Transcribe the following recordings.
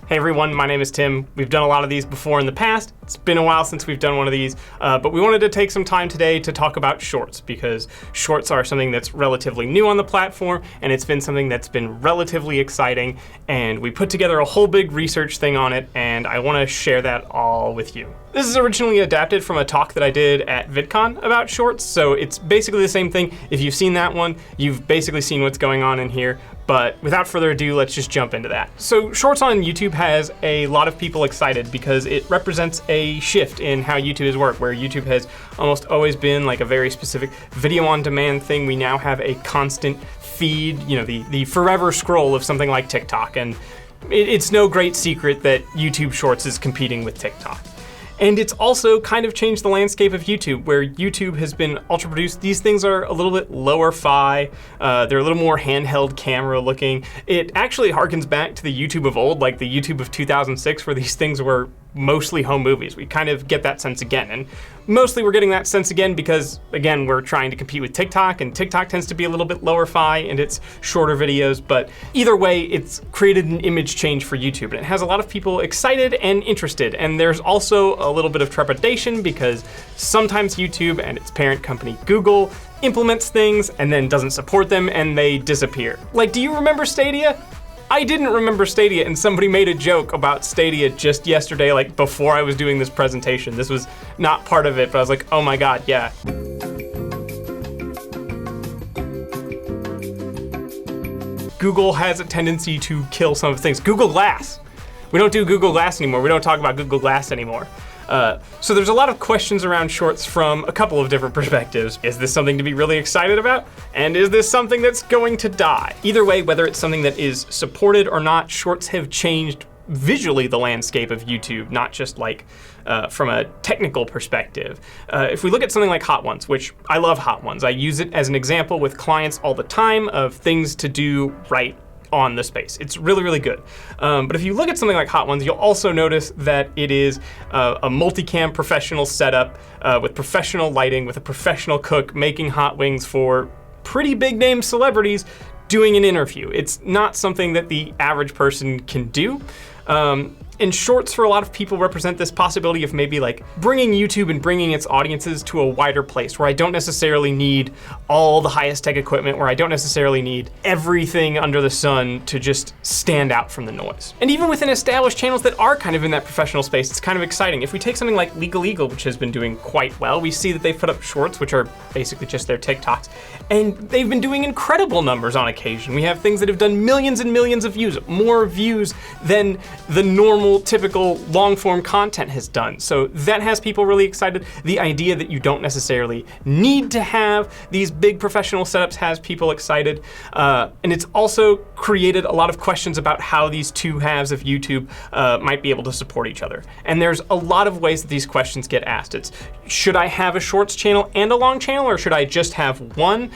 Hey everyone, my name is Tim. We've done a lot of these before in the past. It's been a while since we've done one of these, but we wanted to take some time today to talk about shorts because shorts are something that's relatively new on the platform, and it's been something that's been relatively exciting, and we put together a whole big research thing on it, and I want to share that all with you. This is originally adapted from a talk that I did at VidCon about shorts, so it's basically the same thing. If you've seen that one, you've basically seen what's going on in here. But without further ado, let's just jump into that. So shorts on YouTube has a lot of people excited because it represents a shift in how YouTube has worked, where YouTube has almost always been like a very specific video on demand thing. We now have a constant feed, the forever scroll of something like TikTok. And it's no great secret that YouTube Shorts is competing with TikTok. And it's also kind of changed the landscape of YouTube, where YouTube has been ultra produced. These things are a little bit lower fi. They're a little more handheld camera looking. It actually harkens back to the YouTube of old, like the YouTube of 2006, where these things were mostly home movies. We kind of get that sense again. And mostly we're getting that sense again because, again, we're trying to compete with TikTok, and TikTok tends to be a little bit lower fi and it's shorter videos. But either way, it's created an image change for YouTube, and it has a lot of people excited and interested. And there's also a little bit of trepidation because sometimes YouTube and its parent company Google implements things and then doesn't support them and they disappear. Like, do you remember Stadia? I didn't remember Stadia, and somebody made a joke about Stadia just yesterday, like before I was doing this presentation. This was not part of it, but I was like, oh my God, yeah. Google has a tendency to kill some of the things. Google Glass. We don't do Google Glass anymore. We don't talk about Google Glass anymore. So there's a lot of questions around shorts from a couple of different perspectives. Is this something to be really excited about? And is this something that's going to die? Either way, whether it's something that is supported or not, shorts have changed visually the landscape of YouTube, not just like from a technical perspective. If we look at something like Hot Ones, which I love Hot Ones. I use it as an example with clients all the time of things to do right on the space. It's really, really good. But if you look at something like Hot Ones, you'll also notice that it is a multicam professional setup with professional lighting, with a professional cook making hot wings for pretty big name celebrities doing an interview. It's not something that the average person can do. And shorts for a lot of people represent this possibility of maybe like bringing YouTube and bringing its audiences to a wider place where I don't necessarily need all the highest tech equipment, where I don't necessarily need everything under the sun to just stand out from the noise. And even within established channels that are kind of in that professional space, it's kind of exciting. If we take something like Legal, which has been doing quite well, we see that they've put up shorts, which are basically just their TikToks, and they've been doing incredible numbers on occasion. We have things that have done millions and millions of views, more views than the normal typical long form content has done. So that has people really excited. The idea that you don't necessarily need to have these big professional setups has people excited. And it's also created a lot of questions about how these two halves of YouTube might be able to support each other. And there's a lot of ways that these questions get asked. It's, should I have a shorts channel and a long channel, or should I just have one?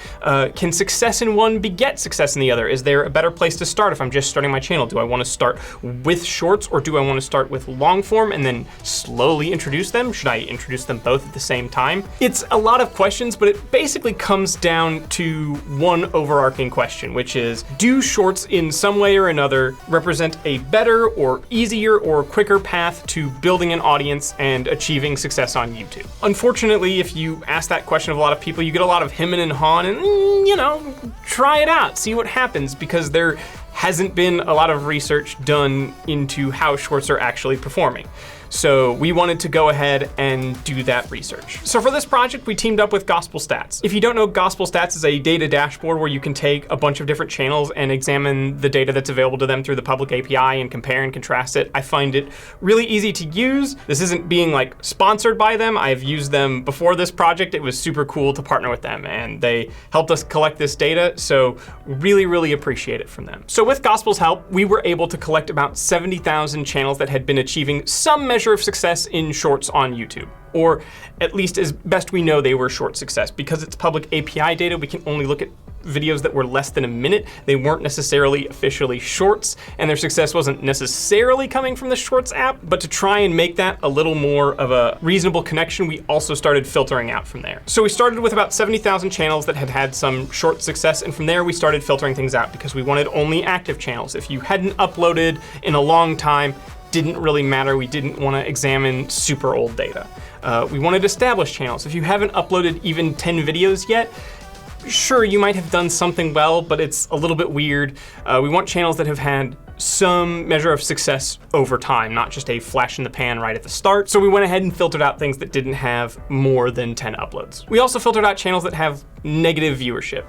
Can success in one beget success in the other? Is there a better place to start if I'm just starting my channel? Do I want to start with shorts, or do I want to start with long form and then slowly introduce them? Should I introduce them both at the same time? It's a lot of questions, but it basically comes down to one overarching question, which is, do shorts in some way or another represent a better or easier or quicker path to building an audience and achieving success on YouTube? Unfortunately, if you ask that question of a lot of people, you get a lot of hemming and hawing and, try it out, see what happens, because there hasn't been a lot of research done into how shorts are actually performing. So we wanted to go ahead and do that research. So for this project, we teamed up with Gospel Stats. If you don't know, Gospel Stats is a data dashboard where you can take a bunch of different channels and examine the data that's available to them through the public API and compare and contrast it. I find it really easy to use. This isn't being like sponsored by them. I've used them before this project. It was super cool to partner with them, and they helped us collect this data. So really, really appreciate it from them. So with Gospel's help, we were able to collect about 70,000 channels that had been achieving some measure of success in shorts on YouTube. Or at least as best we know, they were short success. Because it's public API data, we can only look at videos that were less than a minute. They weren't necessarily officially shorts, and their success wasn't necessarily coming from the Shorts app, but to try and make that a little more of a reasonable connection, we also started filtering out from there. So we started with about 70,000 channels that had had some short success, and from there we started filtering things out because we wanted only active channels. If you hadn't uploaded in a long time, didn't really matter. We didn't want to examine super old data. We wanted established channels. If you haven't uploaded even 10 videos yet, sure, you might have done something well, but it's a little bit weird. We want channels that have had some measure of success over time, not just a flash in the pan right at the start. So we went ahead and filtered out things that didn't have more than 10 uploads. We also filtered out channels that have negative viewership.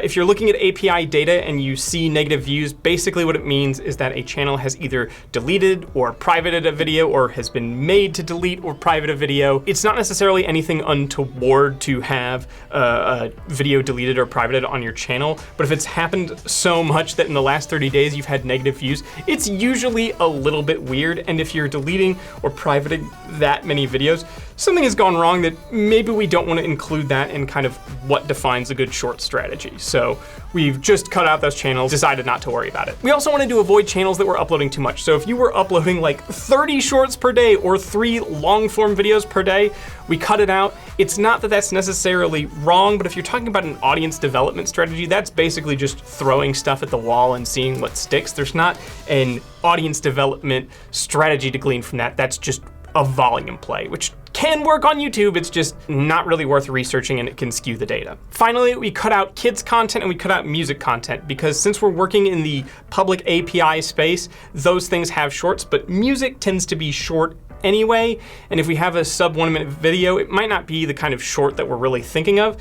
If you're looking at API data and you see negative views, basically what it means is that a channel has either deleted or privated a video or has been made to delete or private a video. It's not necessarily anything untoward to have a video deleted or privated on your channel, but if it's happened so much that in the last 30 days you've had negative views, it's usually a little bit weird. And if you're deleting or privating that many videos, something has gone wrong that maybe we don't want to include that in kind of what defines a good short strategy. So we've just cut out those channels, decided not to worry about it. We also wanted to avoid channels that were uploading too much. So if you were uploading like 30 shorts per day or 3 long form videos per day, we cut it out. It's not that that's necessarily wrong, but if you're talking about an audience development strategy, that's basically just throwing stuff at the wall and seeing what sticks. There's not an audience development strategy to glean from that. That's just a volume play, which can work on YouTube. It's just not really worth researching and it can skew the data. Finally, we cut out kids content and we cut out music content because since we're working in the public API space, those things have shorts, but music tends to be short anyway. And if we have a sub 1 minute video, it might not be the kind of short that we're really thinking of.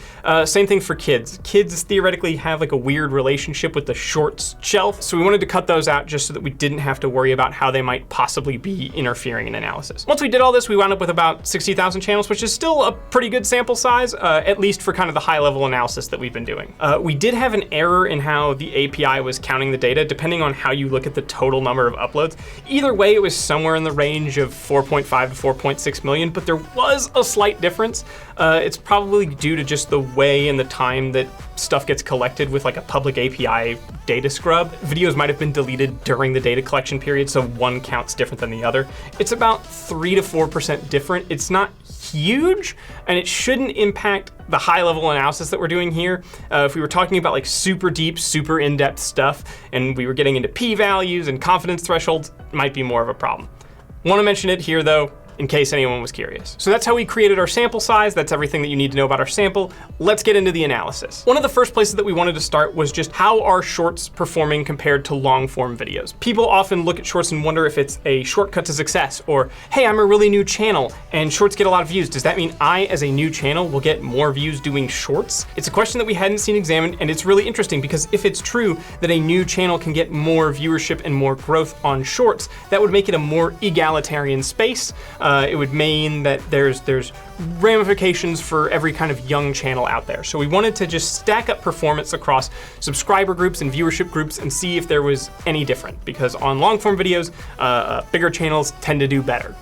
Same thing for kids. Kids theoretically have like a weird relationship with the shorts shelf. So we wanted to cut those out just so that we didn't have to worry about how they might possibly be interfering in analysis. Once we did all this, we wound up with about 60,000 channels, which is still a pretty good sample size, at least for kind of the high level analysis that we've been doing. We did have an error in how the API was counting the data, depending on how you look at the total number of uploads. Either way, it was somewhere in the range of 4.5 to 4.6 million, but there was a slight difference. It's probably due to just the way and the time that stuff gets collected with like a public API data scrub. Videos might have been deleted during the data collection period, so one counts different than the other. It's about 3 to 4% different. It's not huge, and it shouldn't impact the high level analysis that we're doing here. If we were talking about like super deep, super in-depth stuff, and we were getting into p-values and confidence thresholds, it might be more of a problem. Want to mention it here though, in case anyone was curious. So that's how we created our sample size. That's everything that you need to know about our sample. Let's get into the analysis. One of the first places that we wanted to start was just how are shorts performing compared to long form videos. People often look at shorts and wonder if it's a shortcut to success, or, hey, I'm a really new channel and shorts get a lot of views. Does that mean I, as a new channel, will get more views doing shorts? It's a question that we hadn't seen examined, and it's really interesting because if it's true that a new channel can get more viewership and more growth on shorts, that would make it a more egalitarian space. It would mean that there's ramifications for every kind of young channel out there. So we wanted to just stack up performance across subscriber groups and viewership groups and see if there was any different, because on long form videos, bigger channels tend to do better.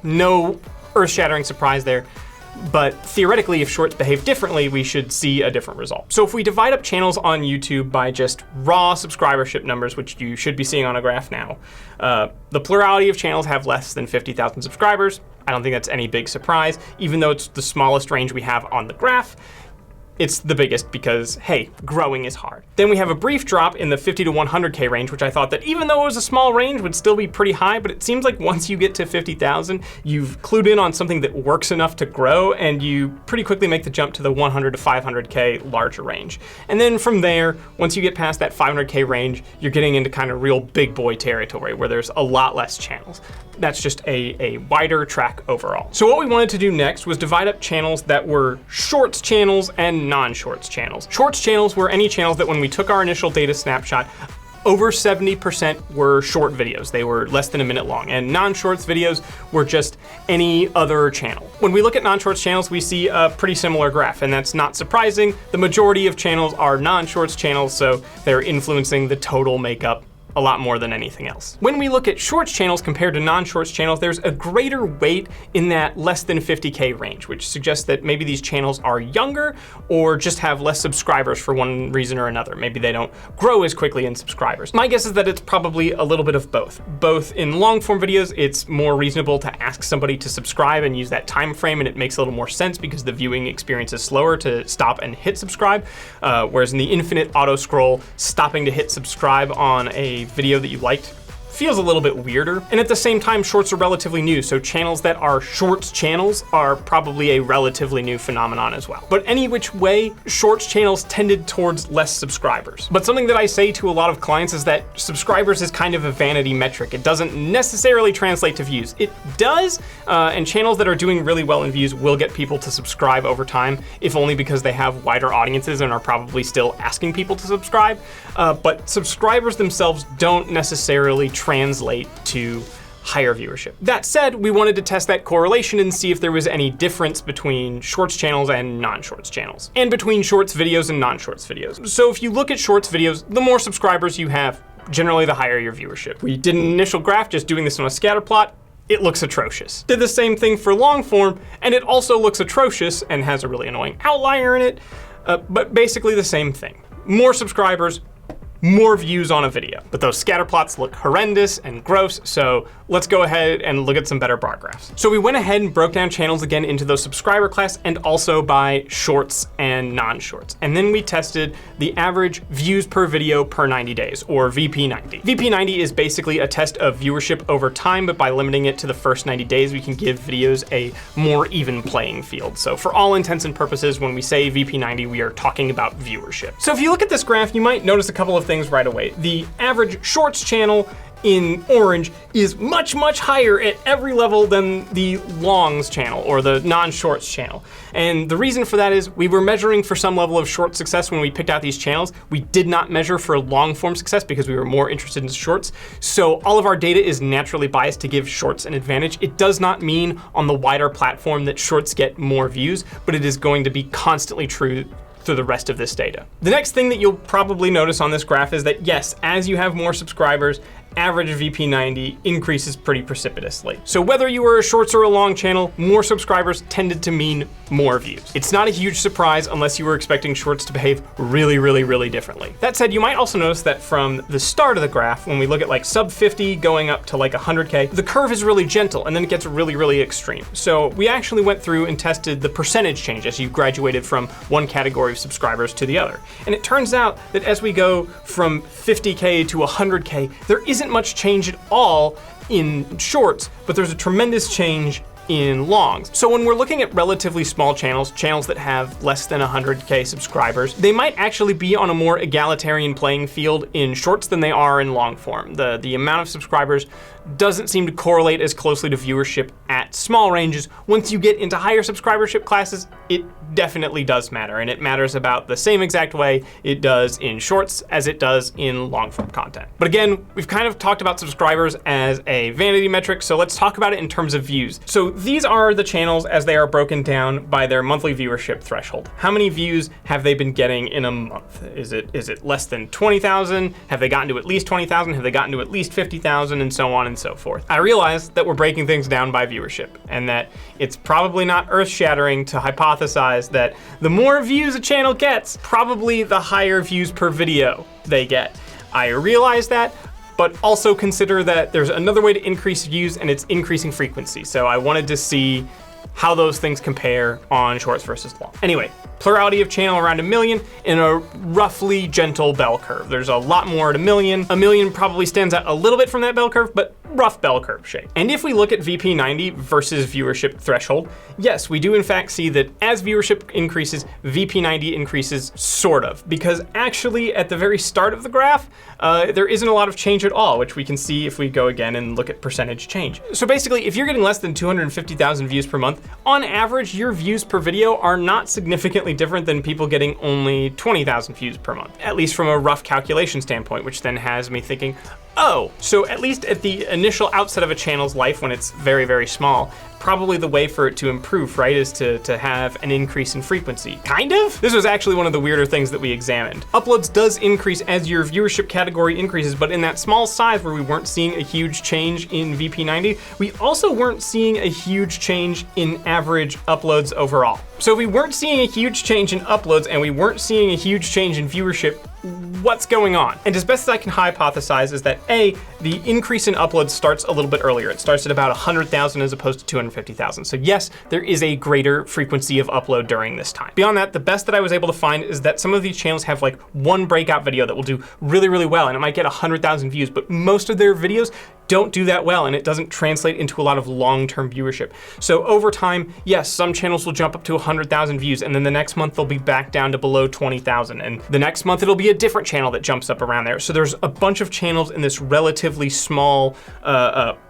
No earth-shattering surprise there. But theoretically, if shorts behave differently, we should see a different result. So if we divide up channels on YouTube by just raw subscribership numbers, which you should be seeing on a graph now, the plurality of channels have less than 50,000 subscribers. I don't think that's any big surprise, even though it's the smallest range we have on the graph. It's the biggest because, hey, growing is hard. Then we have a brief drop in the 50 to 100K range, which I thought that even though it was a small range would still be pretty high, but it seems like once you get to 50,000, you've clued in on something that works enough to grow, and you pretty quickly make the jump to the 100 to 500K larger range. And then from there, once you get past that 500K range, you're getting into kind of real big boy territory where there's a lot less channels. That's just a wider track overall. So what we wanted to do next was divide up channels that were shorts channels and non-shorts channels. Shorts channels were any channels that when we took our initial data snapshot, over 70% were short videos. They were less than a minute long, and non-shorts videos were just any other channel. When we look at non-shorts channels, we see a pretty similar graph, and that's not surprising. The majority of channels are non-shorts channels, so they're influencing the total makeup a lot more than anything else. When we look at shorts channels compared to non-shorts channels, there's a greater weight in that less than 50K range, which suggests that maybe these channels are younger or just have less subscribers for one reason or another. Maybe they don't grow as quickly in subscribers. My guess is that it's probably a little bit of both. Both in long form videos, it's more reasonable to ask somebody to subscribe and use that time frame, and it makes a little more sense because the viewing experience is slower to stop and hit subscribe. Whereas in the infinite auto scroll, stopping to hit subscribe on a video that you liked feels a little bit weirder. And at the same time, shorts are relatively new, so channels that are shorts channels are probably a relatively new phenomenon as well. But any which way, shorts channels tended towards less subscribers. But something that I say to a lot of clients is that subscribers is kind of a vanity metric. It doesn't necessarily translate to views. It does, and channels that are doing really well in views will get people to subscribe over time, if only because they have wider audiences and are probably still asking people to subscribe. But subscribers themselves don't necessarily translate to higher viewership. That said, we wanted to test that correlation and see if there was any difference between shorts channels and non-shorts channels, and between shorts videos and non-shorts videos. So if you look at shorts videos, the more subscribers you have, generally the higher your viewership. We did an initial graph just doing this on a scatter plot. It looks atrocious. Did the same thing for long form, and it also looks atrocious and has a really annoying outlier in it, but basically the same thing. More subscribers, more views on a video. But those scatter plots look horrendous and gross, so let's go ahead and look at some better bar graphs. So we went ahead and broke down channels again into those subscriber class and also by shorts and non-shorts. And then we tested the average views per video per 90 days, or VP90. VP90 is basically a test of viewership over time, but by limiting it to the first 90 days, we can give videos a more even playing field. So for all intents and purposes, when we say VP90, we are talking about viewership. So if you look at this graph, you might notice a couple of things right away. The average shorts channel in orange is much, much higher at every level than the longs channel or the non-shorts channel. And the reason for that is we were measuring for some level of short success when we picked out these channels. We did not measure for long form success because we were more interested in shorts. So all of our data is naturally biased to give shorts an advantage. It does not mean on the wider platform that shorts get more views, but it is going to be constantly true through the rest of this data. The next thing that you'll probably notice on this graph is that yes, as you have more subscribers, average VP90 increases pretty precipitously. So whether you were a shorts or a long channel, more subscribers tended to mean more views. It's not a huge surprise unless you were expecting shorts to behave really, really, really differently. That said, you might also notice that from the start of the graph, when we look at like sub 50 going up to like 100K, the curve is really gentle and then it gets really, really extreme. So we actually went through and tested the percentage change as you graduated from one category of subscribers to the other. And it turns out that as we go from 50K to 100K, there isn't much change at all in shorts, but there's a tremendous change in longs. So when we're looking at relatively small channels, channels that have less than 100K subscribers, they might actually be on a more egalitarian playing field in shorts than they are in long form. The amount of subscribers doesn't seem to correlate as closely to viewership at small ranges. Once you get into higher subscribership classes, it definitely does matter, and it matters about the same exact way it does in shorts as it does in long form content. But again, we've kind of talked about subscribers as a vanity metric, so let's talk about it in terms of views. So these are the channels as they are broken down by their monthly viewership threshold. How many views have they been getting in a month? Is it less than 20,000? Have they gotten to at least 20,000? Have they gotten to at least 50,000, and so on and so forth? I realize that we're breaking things down by viewership, and that it's probably not earth-shattering to hypothesize that the more views a channel gets, probably the higher views per video they get. I realize that, but also consider that there's another way to increase views, and it's increasing frequency. So I wanted to see how those things compare on shorts versus long. Anyway, plurality of channel around 1 million in a roughly gentle bell curve. There's a lot more at 1 million. 1 million probably stands out a little bit from that bell curve, but rough bell curve shape. And if we look at VP90 versus viewership threshold, yes, we do in fact see that as viewership increases, VP90 increases sort of, because actually at the very start of the graph, there isn't a lot of change at all, which we can see if we go again and look at percentage change. So basically, if you're getting less than 250,000 views per month, on average, your views per video are not significantly different than people getting only 20,000 views per month, at least from a rough calculation standpoint, which then has me thinking, oh, so at least at the initial outset of a channel's life when it's very, very small, probably the way for it to improve, right, is to have an increase in frequency. Kind of? This was actually one of the weirder things that we examined. Uploads does increase as your viewership category increases, but in that small size where we weren't seeing a huge change in VP90, we also weren't seeing a huge change in average uploads overall. So if we weren't seeing a huge change in uploads and we weren't seeing a huge change in viewership, what's going on? And as best as I can hypothesize is that A, the increase in uploads starts a little bit earlier. It starts at about 100,000 as opposed to 250,000. So yes, there is a greater frequency of upload during this time. Beyond that, the best that I was able to find is that some of these channels have like one breakout video that will do really, really well, and it might get 100,000 views, but most of their videos don't do that well, and it doesn't translate into a lot of long-term viewership. So over time, yes, some channels will jump up to 100,000 views, and then the next month they'll be back down to below 20,000, and the next month it'll be a different channel that jumps up around there. So there's a bunch of channels in this relatively small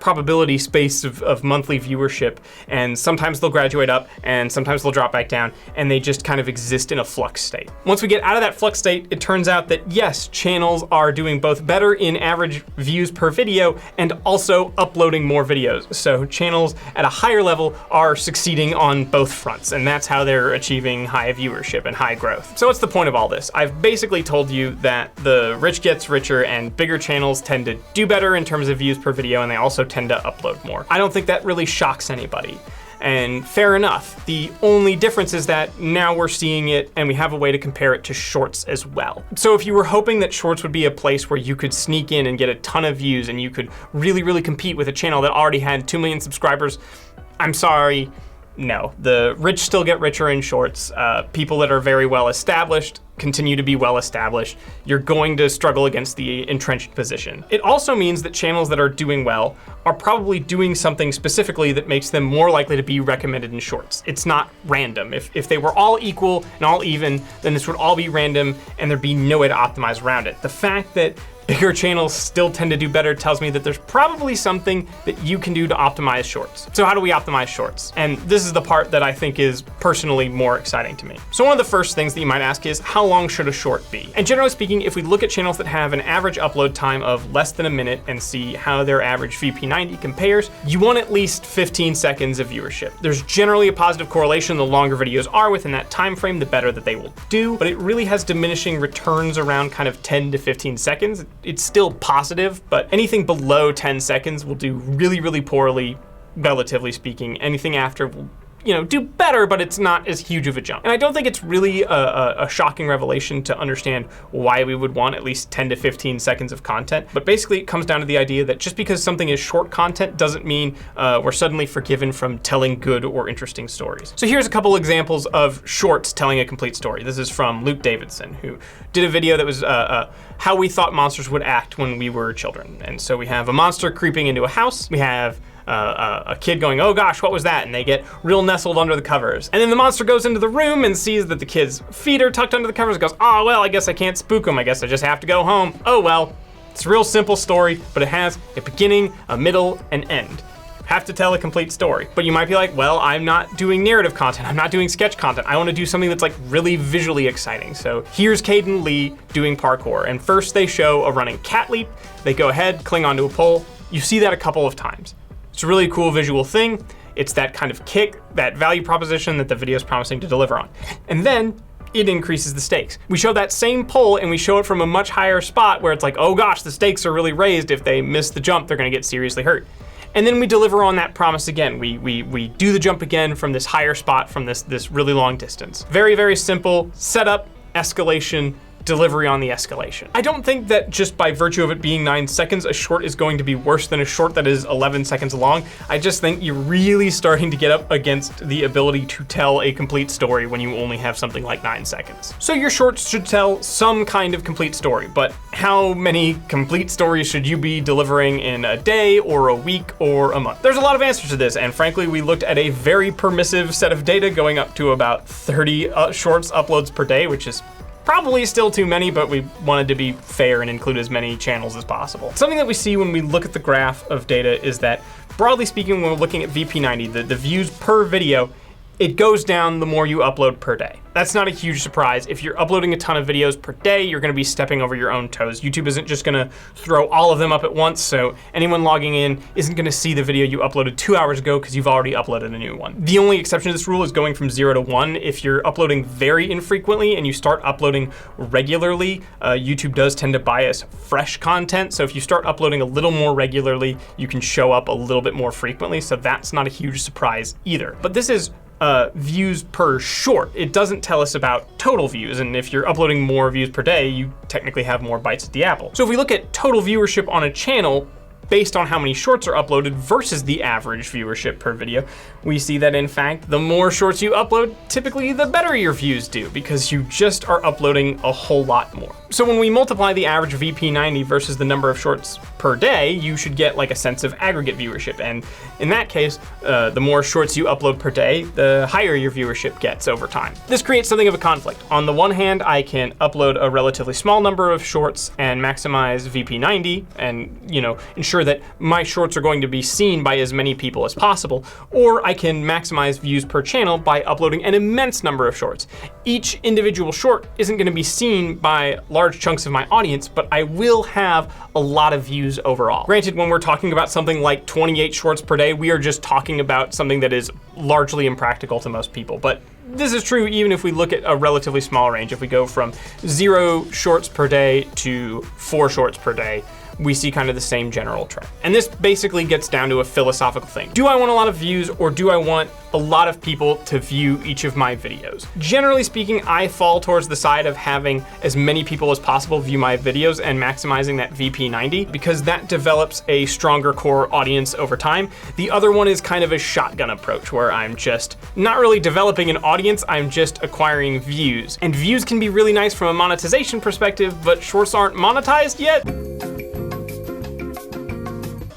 probability space of monthly viewership, and sometimes they'll graduate up, and sometimes they'll drop back down, and they just kind of exist in a flux state. Once we get out of that flux state, it turns out that yes, channels are doing both better in average views per video and also uploading more videos. So channels at a higher level are succeeding on both fronts, and that's how they're achieving high viewership and high growth. So what's the point of all this? I've basically told you that the rich gets richer and bigger channels tend to do better in terms of views per video, and they also tend to upload more. I don't think that really shocks anybody. And fair enough. The only difference is that now we're seeing it and we have a way to compare it to shorts as well. So if you were hoping that shorts would be a place where you could sneak in and get a ton of views and you could really, really compete with a channel that already had 2 million subscribers, I'm sorry, no. The rich still get richer in shorts. People that are very well established continue to be well established. You're going to struggle against the entrenched position. It also means that channels that are doing well are probably doing something specifically that makes them more likely to be recommended in shorts. It's not random. If they were all equal and all even, then this would all be random and there'd be no way to optimize around it. The fact that bigger channels still tend to do better tells me that there's probably something that you can do to optimize shorts. So how do we optimize shorts? And this is the part that I think is personally more exciting to me. So one of the first things that you might ask is, how long should a short be? And generally speaking, if we look at channels that have an average upload time of less than a minute and see how their average VP90 compares, you want at least 15 seconds of viewership. There's generally a positive correlation. The longer videos are within that time frame, the better that they will do, but it really has diminishing returns around kind of 10 to 15 seconds. It's still positive, but anything below 10 seconds will do really, really poorly, relatively speaking. Anything after will, do better, but it's not as huge of a jump. And I don't think it's really a shocking revelation to understand why we would want at least 10 to 15 seconds of content. But basically it comes down to the idea that just because something is short content doesn't mean we're suddenly forgiven from telling good or interesting stories. So here's a couple examples of shorts telling a complete story. This is from Luke Davidson, who did a video that was how we thought monsters would act when we were children. And so we have a monster creeping into a house. We have a kid going, oh gosh, what was that? And they get real nestled under the covers. And then the monster goes into the room and sees that the kid's feet are tucked under the covers and goes, oh, well, I guess I can't spook him. I guess I just have to go home. Oh, well, it's a real simple story, but it has a beginning, a middle, and end. Have to tell a complete story. But you might be like, well, I'm not doing narrative content. I'm not doing sketch content. I want to do something that's like really visually exciting. So here's Caden Lee doing parkour. And first they show a running cat leap. They go ahead, cling onto a pole. You see that a couple of times. It's a really cool visual thing. It's that kind of kick, that value proposition that the video is promising to deliver on. And then it increases the stakes. We show that same pole and we show it from a much higher spot where it's like, oh gosh, the stakes are really raised. If they miss the jump, they're gonna get seriously hurt. And then we deliver on that promise again. We do the jump again from this higher spot from this really long distance. Very, very simple setup, escalation, delivery on the escalation. I don't think that just by virtue of it being 9 seconds, a short is going to be worse than a short that is 11 seconds long. I just think you're really starting to get up against the ability to tell a complete story when you only have something like 9 seconds. So your shorts should tell some kind of complete story, but how many complete stories should you be delivering in a day or a week or a month? There's a lot of answers to this, and frankly, we looked at a very permissive set of data going up to about 30 shorts uploads per day, which is probably still too many, but we wanted to be fair and include as many channels as possible. Something that we see when we look at the graph of data is that, broadly speaking, when we're looking at VP90, the views per video it goes down the more you upload per day. That's not a huge surprise. If you're uploading a ton of videos per day, you're gonna be stepping over your own toes. YouTube isn't just gonna throw all of them up at once, so anyone logging in isn't gonna see the video you uploaded 2 hours ago because you've already uploaded a new one. The only exception to this rule is going from 0 to 1. If you're uploading very infrequently and you start uploading regularly, YouTube does tend to bias fresh content. So if you start uploading a little more regularly, you can show up a little bit more frequently. So that's not a huge surprise either. But this is views per short. It doesn't tell us about total views, and if you're uploading more views per day, you technically have more bites at the apple. So if we look at total viewership on a channel based on how many shorts are uploaded versus the average viewership per video, we see that in fact, the more shorts you upload, typically the better your views do, because you just are uploading a whole lot more. So when we multiply the average VP90 versus the number of shorts per day, you should get like a sense of aggregate viewership. And in that case, the more shorts you upload per day, the higher your viewership gets over time. This creates something of a conflict. On the one hand, I can upload a relatively small number of shorts and maximize VP90 and, you know, ensure that my shorts are going to be seen by as many people as possible, or I can maximize views per channel by uploading an immense number of shorts. Each individual short isn't going to be seen by large chunks of my audience, but I will have a lot of views overall. Granted, when we're talking about something like 28 shorts per day, we are just talking about something that is largely impractical to most people. But this is true even if we look at a relatively small range. If we go from 0 shorts per day to 4 shorts per day, we see kind of the same general trend. And this basically gets down to a philosophical thing. Do I want a lot of views, or do I want a lot of people to view each of my videos? Generally speaking, I fall towards the side of having as many people as possible view my videos and maximizing that VP90, because that develops a stronger core audience over time. The other one is kind of a shotgun approach, where I'm just not really developing an audience, I'm just acquiring views. And views can be really nice from a monetization perspective, but shorts aren't monetized yet.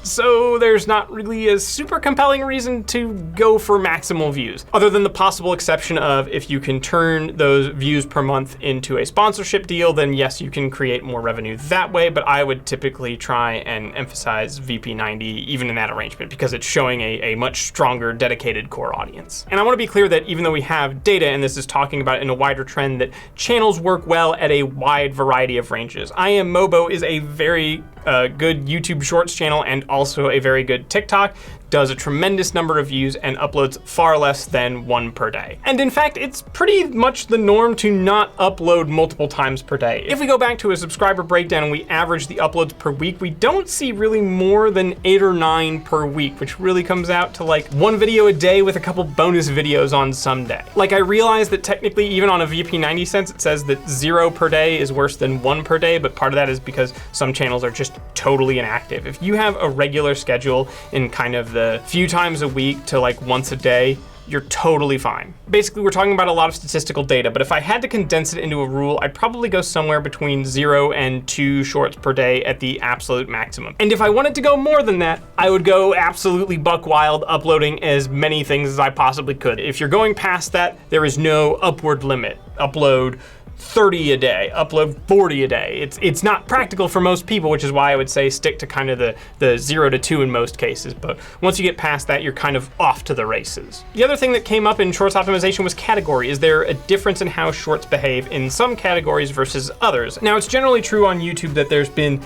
So there's not really a super compelling reason to go for maximal views, other than the possible exception of if you can turn those views per month into a sponsorship deal, then yes, you can create more revenue that way, but I would typically try and emphasize VP90 even in that arrangement, because it's showing a much stronger dedicated core audience. And I want to be clear that even though we have data, and this is talking about in a wider trend, that channels work well at a wide variety of ranges. IamMobo is a very good YouTube Shorts channel and also a very good TikTok, does a tremendous number of views and uploads far less than 1 per day. And in fact, it's pretty much the norm to not upload multiple times per day. If we go back to a subscriber breakdown and we average the uploads per week, we don't see really more than 8 or 9 per week, which really comes out to like 1 video a day with a couple bonus videos on some day. Like, I realize that technically even on a VP90 sense, it says that 0 per day is worse than 1 per day, but part of that is because some channels are just totally inactive. If you have a regular schedule in kind of the few times a week to like once a day, you're totally fine. Basically, we're talking about a lot of statistical data, but if I had to condense it into a rule, I'd probably go somewhere between 0 and 2 shorts per day at the absolute maximum. And if I wanted to go more than that, I would go absolutely buck wild, uploading as many things as I possibly could. If you're going past that, there is no upward limit. Upload 30 a day, upload 40 a day. It's not practical for most people, which is why I would say stick to kind of the 0 to 2 in most cases. But once you get past that, you're kind of off to the races. The other thing that came up in shorts optimization was category. Is there a difference in how shorts behave in some categories versus others? Now, it's generally true on YouTube that there's been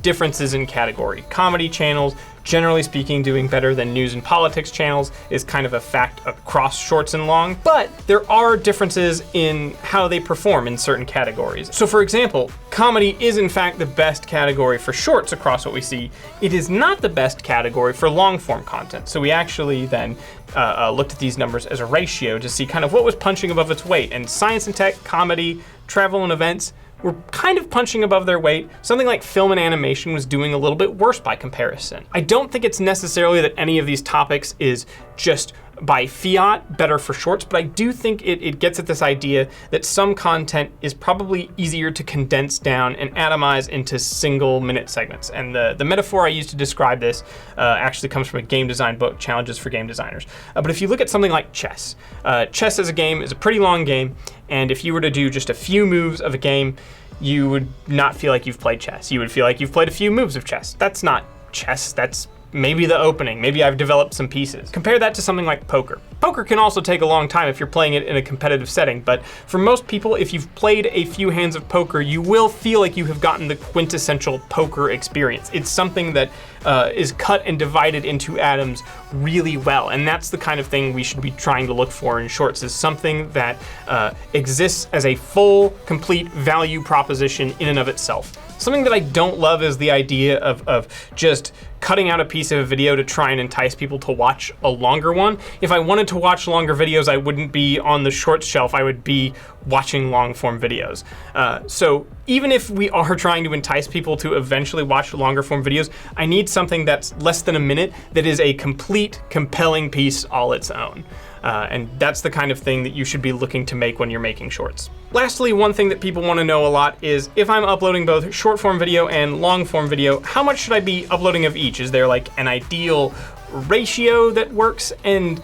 differences in category. Comedy channels, generally speaking, doing better than news and politics channels is kind of a fact across shorts and long, but there are differences in how they perform in certain categories. So for example, comedy is in fact the best category for shorts across what we see. It is not the best category for long form content. So we actually then looked at these numbers as a ratio to see kind of what was punching above its weight, and science and tech, comedy, travel and events were kind of punching above their weight. Something like film and animation was doing a little bit worse by comparison. I don't think it's necessarily that any of these topics is just by fiat better for shorts, but I do think it gets at this idea that some content is probably easier to condense down and atomize into single minute segments. And the metaphor I use to describe this actually comes from a game design book, Challenges for Game Designers. But if you look at something like chess, chess as a game is a pretty long game, and if you were to do just a few moves of a game, you would not feel like you've played chess. You would feel like you've played a few moves of chess. That's not chess, that's maybe the opening, maybe I've developed some pieces. Compare that to something like poker. Poker can also take a long time if you're playing it in a competitive setting, but for most people, if you've played a few hands of poker, you will feel like you have gotten the quintessential poker experience. It's something that is cut and divided into atoms really well, and that's the kind of thing we should be trying to look for in shorts, is something that exists as a full, complete value proposition in and of itself. Something that I don't love is the idea of just cutting out a piece of a video to try and entice people to watch a longer one. If I wanted to watch longer videos, I wouldn't be on the short shelf, I would be watching long form videos. So even if we are trying to entice people to eventually watch longer form videos, I need something that's less than a minute that is a complete, compelling piece all its own. And that's the kind of thing that you should be looking to make when you're making shorts. Lastly, one thing that people want to know a lot is if I'm uploading both short form video and long form video, how much should I be uploading of each? Is there like an ideal ratio that works? And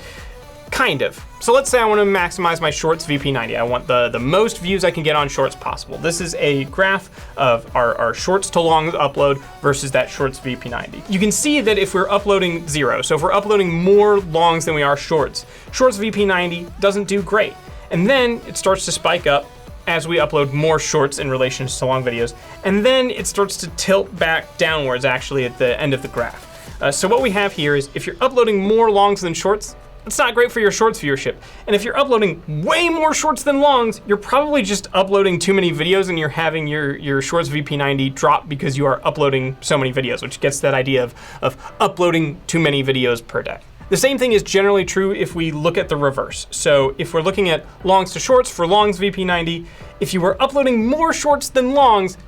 kind of. So let's say I want to maximize my shorts VP90. I want the most views I can get on shorts possible. This is a graph of our shorts to longs upload versus that shorts VP90. You can see that if we're uploading 0, so if we're uploading more longs than we are shorts, shorts VP90 doesn't do great. And then it starts to spike up as we upload more shorts in relation to long videos. And then it starts to tilt back downwards actually at the end of the graph. So what we have here is if you're uploading more longs than shorts, it's not great for your shorts viewership. And if you're uploading way more shorts than longs, you're probably just uploading too many videos and you're having your shorts VP90 drop because you are uploading so many videos, which gets that idea of uploading too many videos per day. The same thing is generally true if we look at the reverse. So if we're looking at longs to shorts for longs VP90, if you were uploading more shorts than longs,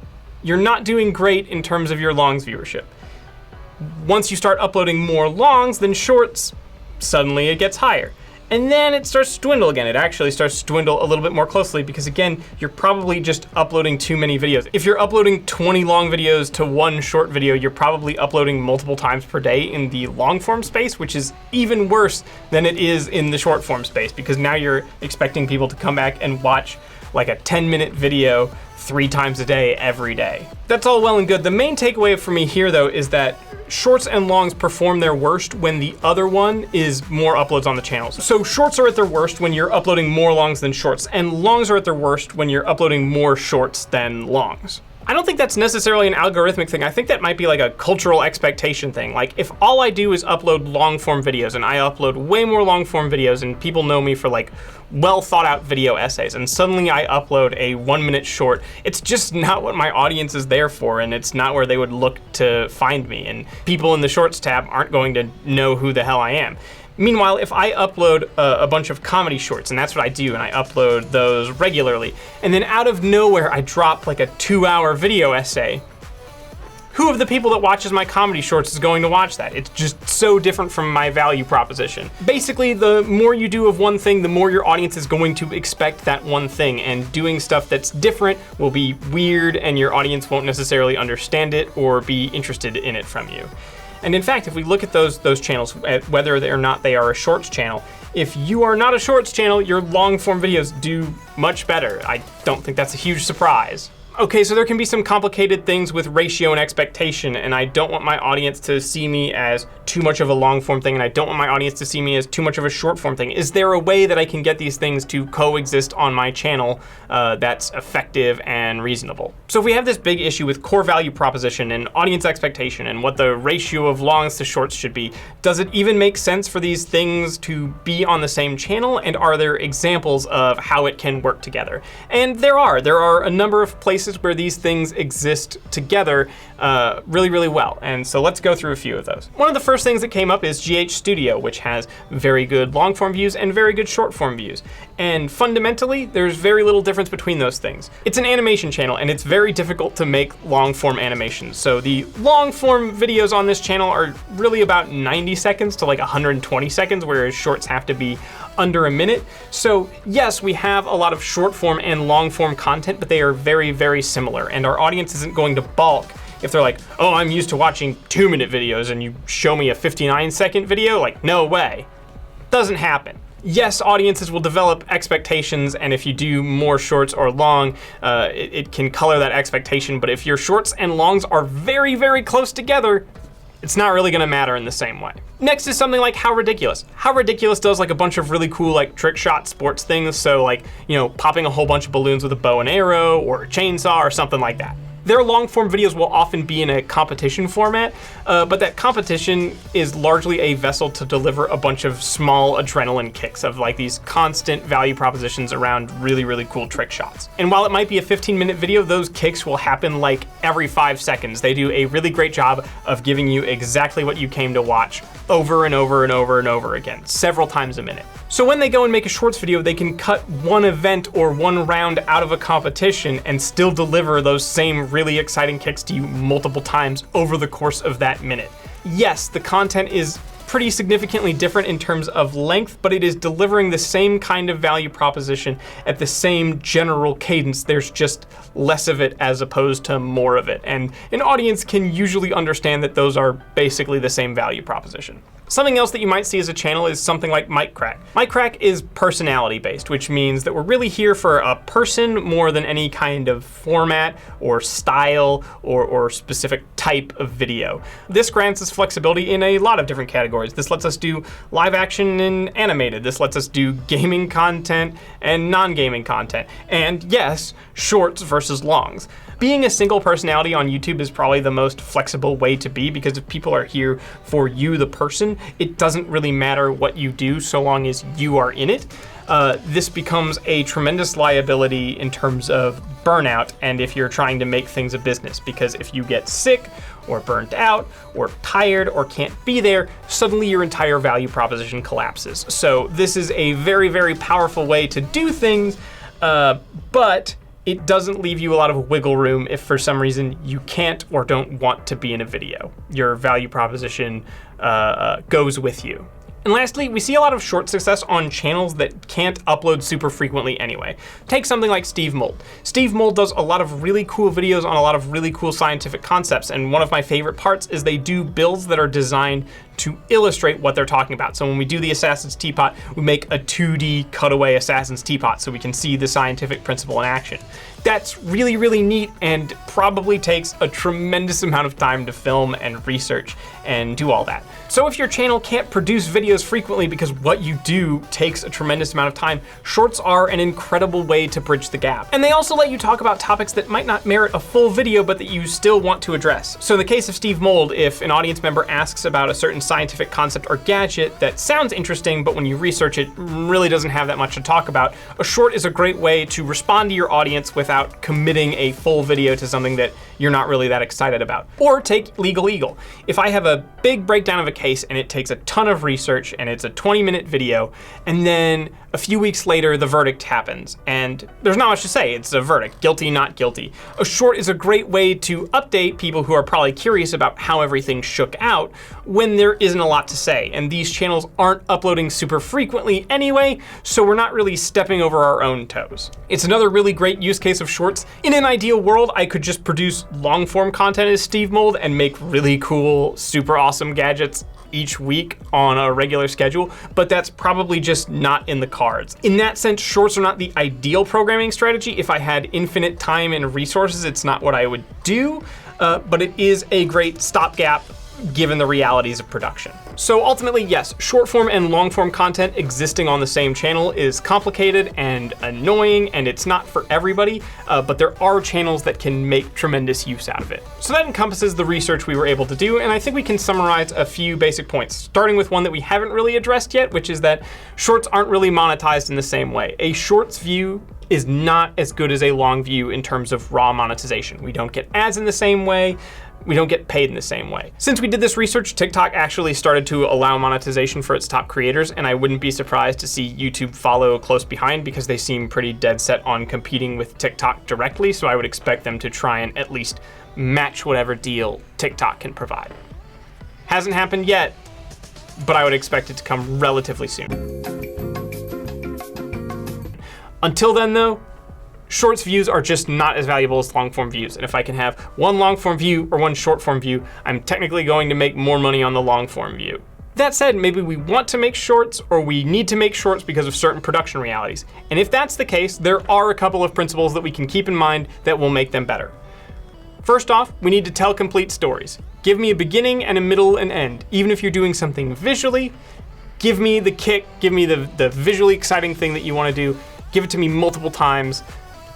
you're not doing great in terms of your longs viewership. Once you start uploading more longs than shorts, suddenly it gets higher. And then it starts to dwindle again. It actually starts to dwindle a little bit more closely because again, you're probably just uploading too many videos. If you're uploading 20 long videos to one short video, you're probably uploading multiple times per day in the long form space, which is even worse than it is in the short form space because now you're expecting people to come back and watch like a 10-minute video 3 times a day, every day. That's all well and good. The main takeaway for me here though is that shorts and longs perform their worst when the other one is more uploads on the channels. So shorts are at their worst when you're uploading more longs than shorts, and longs are at their worst when you're uploading more shorts than longs. I don't think that's necessarily an algorithmic thing. I think that might be like a cultural expectation thing. Like if all I do is upload long form videos and I upload way more long form videos and people know me for like well thought out video essays and suddenly I upload a 1-minute short, it's just not what my audience is there for and it's not where they would look to find me. And people in the shorts tab aren't going to know who the hell I am. Meanwhile, if I upload a bunch of comedy shorts, and that's what I do, and I upload those regularly, and then out of nowhere I drop like a 2-hour video essay, who of the people that watches my comedy shorts is going to watch that? It's just so different from my value proposition. Basically, the more you do of one thing, the more your audience is going to expect that one thing, and doing stuff that's different will be weird, and your audience won't necessarily understand it or be interested in it from you. And in fact, if we look at those channels, whether or not they are a shorts channel, if you are not a shorts channel, your long form videos do much better. I don't think that's a huge surprise. Okay, so there can be some complicated things with ratio and expectation, and I don't want my audience to see me as too much of a long form thing, and I don't want my audience to see me as too much of a short form thing. Is there a way that I can get these things to coexist on my channel that's effective and reasonable? So if we have this big issue with core value proposition and audience expectation and what the ratio of longs to shorts should be, does it even make sense for these things to be on the same channel, and are there examples of how it can work together? And there are a number of places where these things exist together really, really well. And so let's go through a few of those. One of the first things that came up is GH Studio, which has very good long form views and very good short form views. And fundamentally, there's very little difference between those things. It's an animation channel and it's very difficult to make long form animations. So the long form videos on this channel are really about 90 seconds to like 120 seconds, whereas shorts have to be under a minute. So yes, we have a lot of short form and long form content, but they are very, very similar. And our audience isn't going to balk if they're like, oh, I'm used to watching 2-minute videos and you show me a 59-second video. Like, no way. Doesn't happen. Yes, audiences will develop expectations, and if you do more shorts or long, it can color that expectation. But if your shorts and longs are very, very close together, It's not really gonna matter in the same way. Next is something like How Ridiculous. How Ridiculous does like a bunch of really cool like trick shot sports things. So like, you know, popping a whole bunch of balloons with a bow and arrow or a chainsaw or something like that. Their long form videos will often be in a competition format, but that competition is largely a vessel to deliver a bunch of small adrenaline kicks of like these constant value propositions around really, really cool trick shots. And while it might be a 15-minute video, those kicks will happen like every 5 seconds. They do a really great job of giving you exactly what you came to watch over and over and over and over again, several times a minute. So when they go and make a shorts video, they can cut one event or one round out of a competition and still deliver those same really exciting kicks to you multiple times over the course of that minute. Yes, the content is pretty significantly different in terms of length, but it is delivering the same kind of value proposition at the same general cadence. There's just less of it as opposed to more of it. And an audience can usually understand that those are basically the same value proposition. Something else that you might see as a channel is something like Mic Crack. Mic Crack is personality based, which means that we're really here for a person more than any kind of format or style or specific type of video. This grants us flexibility in a lot of different categories. This lets us do live action and animated. This lets us do gaming content and non-gaming content. And yes, shorts versus longs. Being a single personality on YouTube is probably the most flexible way to be, because if people are here for you, the person, it doesn't really matter what you do so long as you are in it. This becomes a tremendous liability in terms of burnout and if you're trying to make things a business, because if you get sick or burnt out or tired or can't be there, suddenly your entire value proposition collapses. So this is a very, very powerful way to do things, but it doesn't leave you a lot of wiggle room if for some reason you can't or don't want to be in a video. Your value proposition goes with you. And lastly, we see a lot of short success on channels that can't upload super frequently anyway. Take something like Steve Mould. Steve Mould does a lot of really cool videos on a lot of really cool scientific concepts, and one of my favorite parts is they do builds that are designed to illustrate what they're talking about. So when we do the Assassin's Teapot, we make a 2D cutaway Assassin's Teapot so we can see the scientific principle in action. That's really, really neat and probably takes a tremendous amount of time to film and research and do all that. So if your channel can't produce videos frequently because what you do takes a tremendous amount of time, shorts are an incredible way to bridge the gap. And they also let you talk about topics that might not merit a full video, but that you still want to address. So in the case of Steve Mould, if an audience member asks about a certain scientific concept or gadget that sounds interesting, but when you research it really doesn't have that much to talk about, a short is a great way to respond to your audience without committing a full video to something that you're not really that excited about. Or take Legal Eagle. If I have a big breakdown of a case and it takes a ton of research and it's a 20-minute video, and then a few weeks later the verdict happens and there's not much to say, it's a verdict, guilty, not guilty. A short is a great way to update people who are probably curious about how everything shook out when there isn't a lot to say. And these channels aren't uploading super frequently anyway, so we're not really stepping over our own toes. It's another really great use case of shorts. In an ideal world, I could just produce long form content as Steve Mould and make really cool, super awesome gadgets each week on a regular schedule, but that's probably just not in the cards. In that sense, shorts are not the ideal programming strategy. If I had infinite time and resources, it's not what I would do, but it is a great stopgap given the realities of production. So ultimately, yes, short form and long form content existing on the same channel is complicated and annoying, and it's not for everybody, but there are channels that can make tremendous use out of it. So that encompasses the research we were able to do, and I think we can summarize a few basic points, starting with one that we haven't really addressed yet, which is that shorts aren't really monetized in the same way. A shorts view is not as good as a long view in terms of raw monetization. We don't get ads in the same way. We don't get paid in the same way. Since we did this research, TikTok actually started to allow monetization for its top creators, and I wouldn't be surprised to see YouTube follow close behind because they seem pretty dead set on competing with TikTok directly, so I would expect them to try and at least match whatever deal TikTok can provide. Hasn't happened yet, but I would expect it to come relatively soon. Until then though, shorts views are just not as valuable as long form views. And if I can have one long form view or one short form view, I'm technically going to make more money on the long form view. That said, maybe we want to make shorts or we need to make shorts because of certain production realities. And if that's the case, there are a couple of principles that we can keep in mind that will make them better. First off, we need to tell complete stories. Give me a beginning and a middle and end. Even if you're doing something visually, give me the kick, give me the visually exciting thing that you want to do. Give it to me multiple times,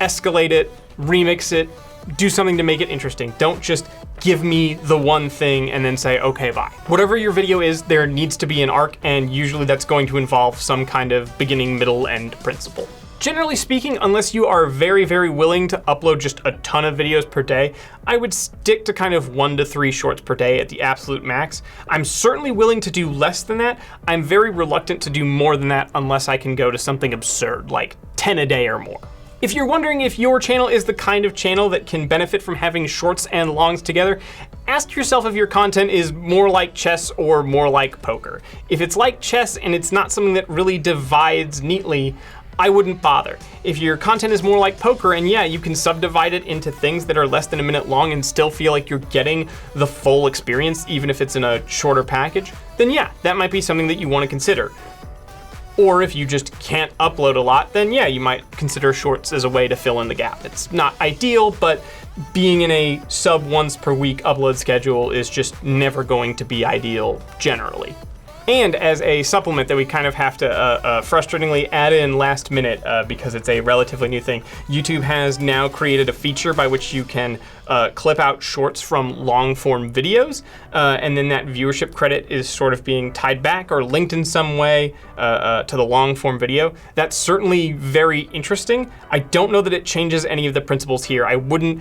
escalate it, remix it, do something to make it interesting. Don't just give me the one thing and then say, okay, bye. Whatever your video is, there needs to be an arc, and usually that's going to involve some kind of beginning, middle, end principle. Generally speaking, unless you are very, very willing to upload just a ton of videos per day, I would stick to kind of 1 to 3 shorts per day at the absolute max. I'm certainly willing to do less than that. I'm very reluctant to do more than that unless I can go to something absurd, like 10 a day or more. If you're wondering if your channel is the kind of channel that can benefit from having shorts and longs together, ask yourself if your content is more like chess or more like poker. If it's like chess and it's not something that really divides neatly, I wouldn't bother. If your content is more like poker, and yeah, you can subdivide it into things that are less than a minute long and still feel like you're getting the full experience, even if it's in a shorter package, then yeah, that might be something that you want to consider. Or if you just can't upload a lot, then yeah, you might consider shorts as a way to fill in the gap. It's not ideal, but being in a sub once per week upload schedule is just never going to be ideal generally. And as a supplement that we kind of have to frustratingly add in last minute because it's a relatively new thing, YouTube has now created a feature by which you can clip out shorts from long form videos, and then that viewership credit is sort of being tied back or linked in some way to the long form video. That's certainly very interesting. I don't know that it changes any of the principles here. I wouldn't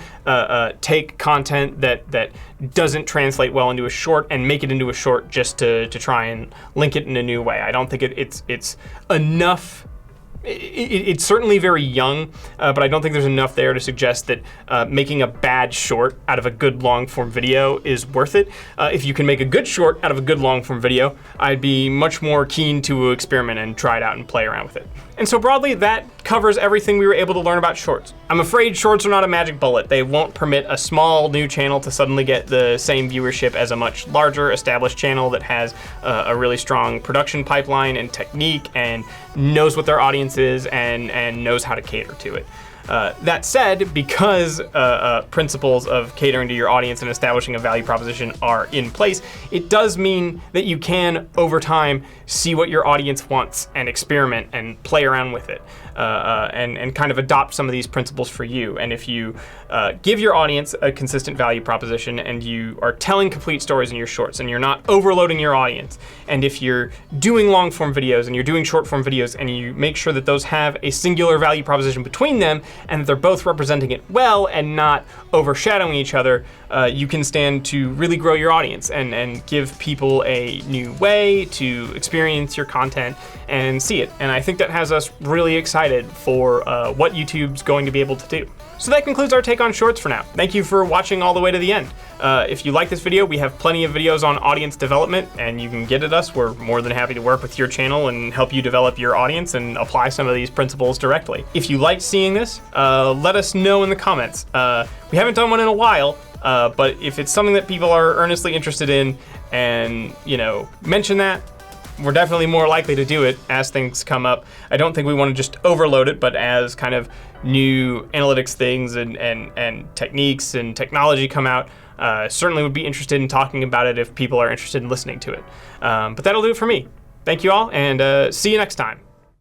take content that doesn't translate well into a short and make it into a short just to try and link it in a new way. I don't think it's enough. It's certainly very young, but I don't think there's enough there to suggest that making a bad short out of a good long form video is worth it. If you can make a good short out of a good long form video, I'd be much more keen to experiment and try it out and play around with it. And so broadly, that covers everything we were able to learn about shorts. I'm afraid shorts are not a magic bullet. They won't permit a small new channel to suddenly get the same viewership as a much larger established channel that has a really strong production pipeline and technique and knows what their audience is and knows how to cater to it. That said, because principles of catering to your audience and establishing a value proposition are in place, it does mean that you can, over time, see what your audience wants and experiment and play around with it and kind of adopt some of these principles for you. And if you give your audience a consistent value proposition and you are telling complete stories in your shorts and you're not overloading your audience, and if you're doing long form videos and you're doing short form videos and you make sure that those have a singular value proposition between them and that they're both representing it well and not overshadowing each other, you can stand to really grow your audience and give people a new way to experience your content and see it. And I think that has us really excited for what YouTube's going to be able to do. So that concludes our take on shorts for now. Thank you for watching all the way to the end. If you like this video, we have plenty of videos on audience development, and you can get at us. We're more than happy to work with your channel and help you develop your audience and apply some of these principles directly. If you like seeing this, let us know in the comments. We haven't done one in a while, but if it's something that people are earnestly interested in and, mention that, we're definitely more likely to do it as things come up. I don't think we want to just overload it, but as kind of new analytics things and techniques and technology come out, certainly would be interested in talking about it if people are interested in listening to it. But that'll do it for me. Thank you all, and see you next time.